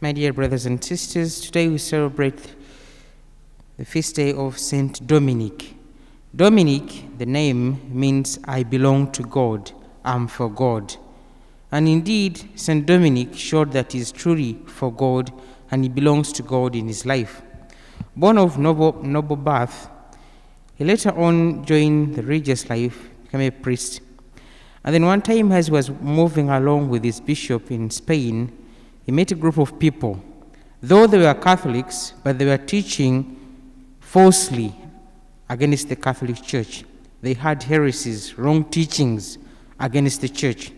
My dear brothers and sisters, today we celebrate the feast day of Saint Dominic. Dominic, the name, means I belong to God, I'm for God. And indeed, Saint Dominic showed that he is truly for God and he belongs to God in his life. Born of noble birth, he later on joined the religious life, became a priest. And then one time as he was moving along with his bishop in Spain, he met a group of people. Though they were Catholics, but they were teaching falsely against the Catholic Church. They had heresies, wrong teachings against the Church.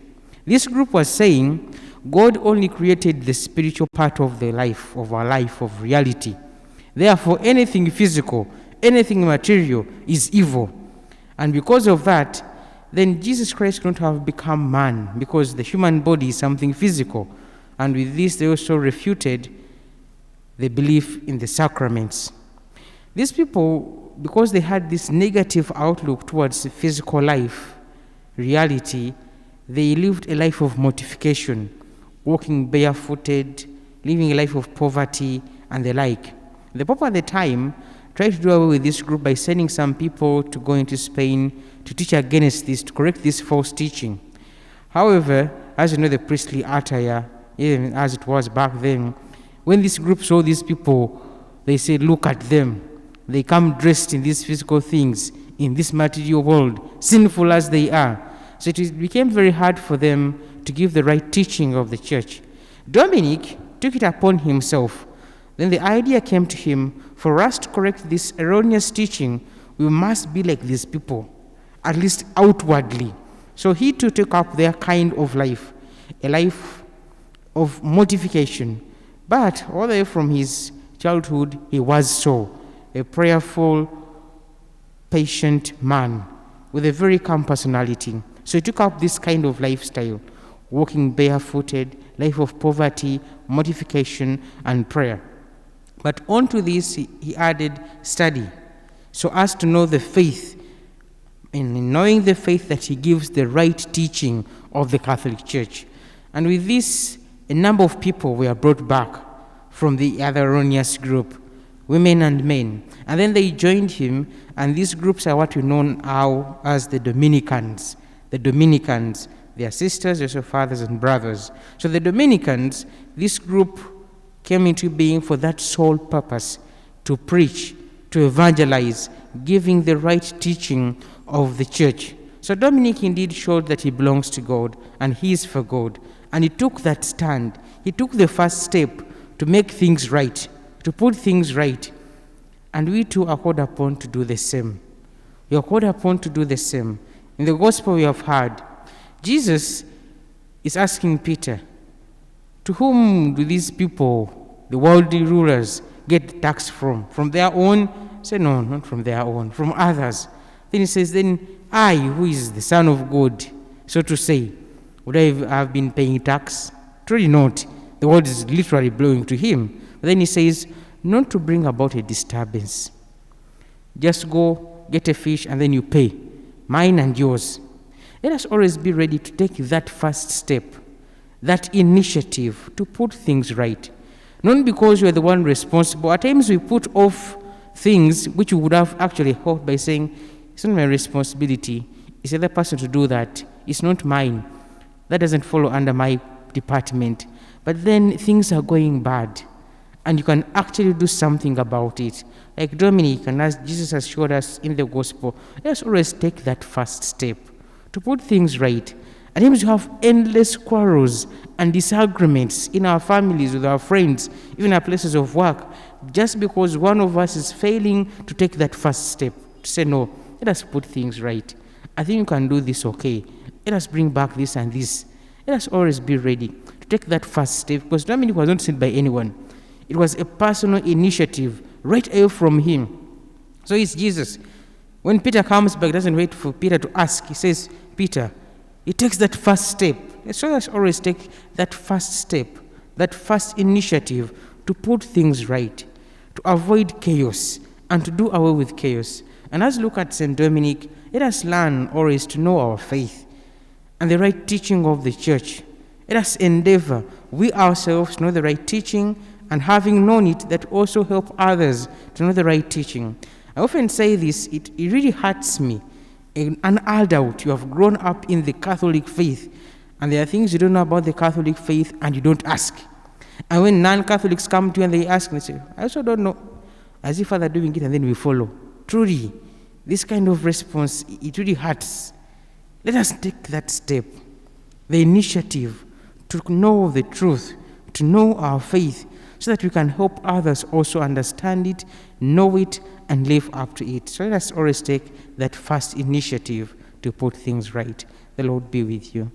This group was saying God only created the spiritual part of the life, of our life, of reality. Therefore, anything physical, anything material is evil. And because of that, then Jesus Christ could not have become man, because the human body is something physical. And with this, they also refuted the belief in the sacraments. These people, because they had this negative outlook towards physical life, reality, they lived a life of mortification, walking barefooted, living a life of poverty, and the like. The Pope at the time tried to do away with this group by sending some people to go into Spain to teach against this, to correct this false teaching. However, as you know, the priestly attire, even as it was back then, when this group saw these people, they said, look at them. They come dressed in these physical things, in this material world, sinful as they are. So it became very hard for them to give the right teaching of the Church. Dominic took it upon himself. Then the idea came to him, for us to correct this erroneous teaching, we must be like these people, at least outwardly. So he too took up their kind of life, a life of mortification. But all the way from his childhood, he was so, a prayerful, patient man with a very calm personality. So he took up this kind of lifestyle, walking barefooted, life of poverty, mortification, and prayer. But onto this, he added study, so as to know the faith, and in knowing the faith that he gives the right teaching of the Catholic Church. And with this, a number of people were brought back from the other erroneous group, women and men. And then they joined him, and these groups are what we know now as the Dominicans. The Dominicans, their sisters, also fathers and brothers. So the Dominicans, this group came into being for that sole purpose, to preach, to evangelize, giving the right teaching of the Church. So Dominic indeed showed that he belongs to God and he is for God. And he took that stand. He took the first step to make things right, to put things right. And we too are called upon to do the same. We are called upon to do the same. In the gospel we have heard, Jesus is asking Peter, to whom do these people, the worldly rulers, get tax from? From their own? Say, no, not from their own, from others. Then he says, then I, who is the Son of God, so to say, would I have been paying tax? Truly not. The world is literally belonging to him. But then he says, not to bring about a disturbance. Just go, get a fish, and then you pay. Mine and yours. Let us always be ready to take that first step, that initiative to put things right. Not because you are the one responsible. At times we put off things which we would have actually hoped by saying, it's not my responsibility. It's the other person to do that. It's not mine. That doesn't follow under my department. But then things are going bad, and you can actually do something about it. Like Dominic, and as Jesus has showed us in the gospel, let us always take that first step to put things right. At times we have endless quarrels and disagreements in our families, with our friends, even our places of work, just because one of us is failing to take that first step, to say, no, let us put things right. I think you can do this okay. Let us bring back this and this. Let us always be ready to take that first step, because Dominic was not sent by anyone. It was a personal initiative right away from him. So it's Jesus. When Peter comes back, doesn't wait for Peter to ask. He says, Peter, he takes that first step. So let's always take that first step, that first initiative to put things right, to avoid chaos, and to do away with chaos. And as we look at St. Dominic, let us learn always to know our faith and the right teaching of the Church. Let us endeavor, we ourselves, to know the right teaching, and having known it, that also help others to know the right teaching. I often say this, it really hurts me. An adult, you have grown up in the Catholic faith, and there are things you don't know about the Catholic faith, and you don't ask. And when non-Catholics come to you and they ask, and they say, I also don't know, as if they're doing it, and then we follow. Truly, this kind of response, it really hurts. Let us take that step, the initiative, to know the truth, to know our faith, so that we can help others also understand it, know it, and live up to it. So let us always take that first initiative to put things right. The Lord be with you.